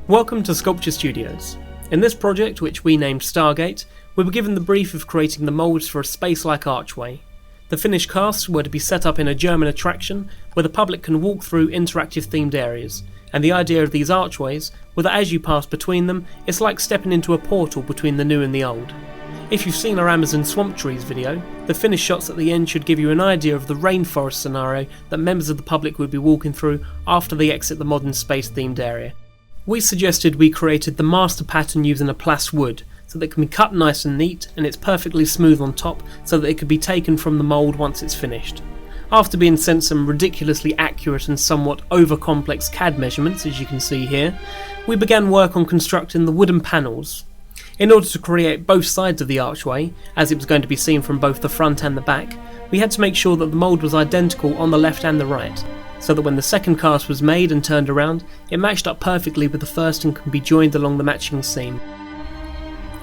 Welcome to Sculpture Studios. In this project, which we named Stargate, we were given the brief of creating the moulds for a space-like archway. The finished casts were to be set up in a German attraction where the public can walk through interactive themed areas, and the idea of these archways was that as you pass between them, it's like stepping into a portal between the new and the old. If you've seen our Amazon Swamp Trees video, the finished shots at the end should give you an idea of the rainforest scenario that members of the public would be walking through after they exit the modern space-themed area. We suggested we created the master pattern using a plast wood, so that it can be cut nice and neat and it's perfectly smooth on top so that it could be taken from the mould once it's finished. After being sent some ridiculously accurate and somewhat over-complex CAD measurements, as you can see here, we began work on constructing the wooden panels. In order to create both sides of the archway, as it was going to be seen from both the front and the back, we had to make sure that the mould was identical on the left and the right, so that when the second cast was made and turned around, it matched up perfectly with the first and can be joined along the matching seam.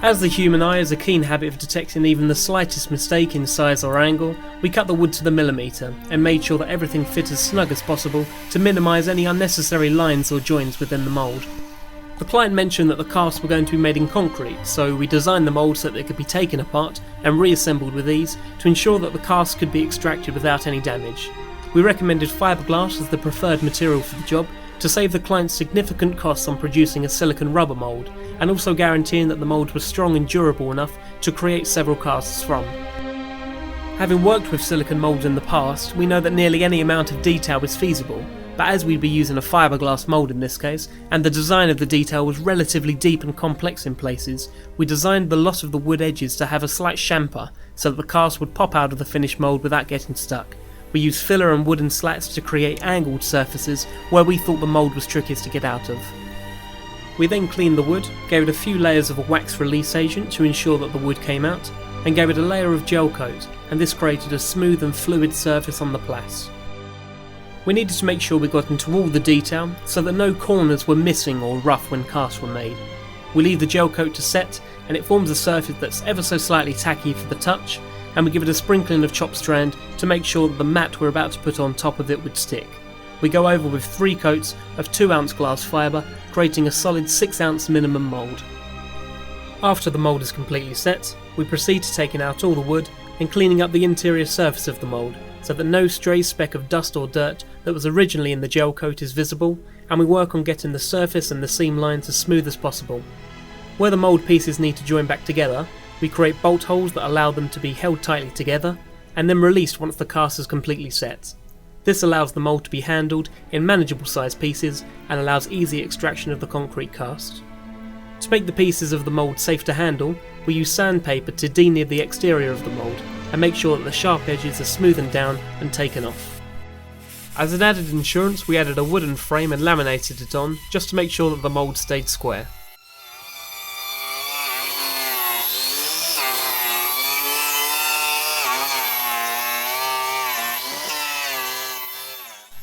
As the human eye has a keen habit of detecting even the slightest mistake in size or angle, we cut the wood to the millimetre and made sure that everything fit as snug as possible to minimise any unnecessary lines or joins within the mould. The client mentioned that the casts were going to be made in concrete, so we designed the mould so that they could be taken apart and reassembled with ease to ensure that the casts could be extracted without any damage. We recommended Fibreglass as the preferred material for the job to save the client significant costs on producing a silicone rubber mould, and also guaranteeing that the mould was strong and durable enough to create several casts from. Having worked with silicone moulds in the past, we know that nearly any amount of detail is feasible, but as we'd be using a fiberglass mould in this case, and the design of the detail was relatively deep and complex in places, we designed the lot of the wood edges to have a slight chamfer so that the cast would pop out of the finished mould without getting stuck. We used filler and wooden slats to create angled surfaces where we thought the mould was trickiest to get out of. We then cleaned the wood, gave it a few layers of a wax release agent to ensure that the wood came out, and gave it a layer of gel coat, and this created a smooth and fluid surface on the plast. We needed to make sure we got into all the detail so that no corners were missing or rough when casts were made. We leave the gel coat to set, and it forms a surface that's ever so slightly tacky for the touch, and we give it a sprinkling of chopped strand to make sure that the mat we're about to put on top of it would stick. We go over with 3 coats of 2-ounce glass fibre, creating a solid 6-ounce minimum mould. After the mould is completely set, we proceed to taking out all the wood and cleaning up the interior surface of the mould, so that no stray speck of dust or dirt that was originally in the gel coat is visible, and we work on getting the surface and the seam lines as smooth as possible. Where the mould pieces need to join back together, we create bolt holes that allow them to be held tightly together, and then released once the cast is completely set. This allows the mould to be handled in manageable sized pieces and allows easy extraction of the concrete cast. To make the pieces of the mould safe to handle, we use sandpaper to denear the exterior of the mould and make sure that the sharp edges are smoothened down and taken off. As an added insurance, we added a wooden frame and laminated it on just to make sure that the mould stayed square.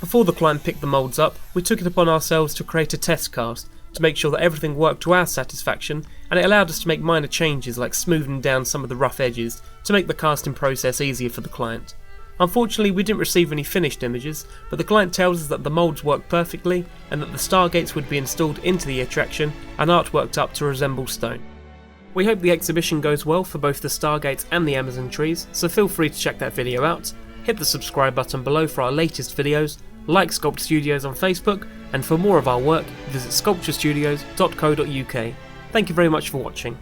Before the client picked the moulds up, we took it upon ourselves to create a test cast to make sure that everything worked to our satisfaction, and it allowed us to make minor changes like smoothing down some of the rough edges to make the casting process easier for the client. Unfortunately, we didn't receive any finished images, but the client tells us that the moulds worked perfectly and that the Stargates would be installed into the attraction and artworked up to resemble stone. We hope the exhibition goes well for both the Stargates and the Amazon trees, so feel free to check that video out. Hit the subscribe button below for our latest videos, like Sculpture Studios on Facebook, and for more of our work, visit sculpturestudios.co.uk. Thank you very much for watching.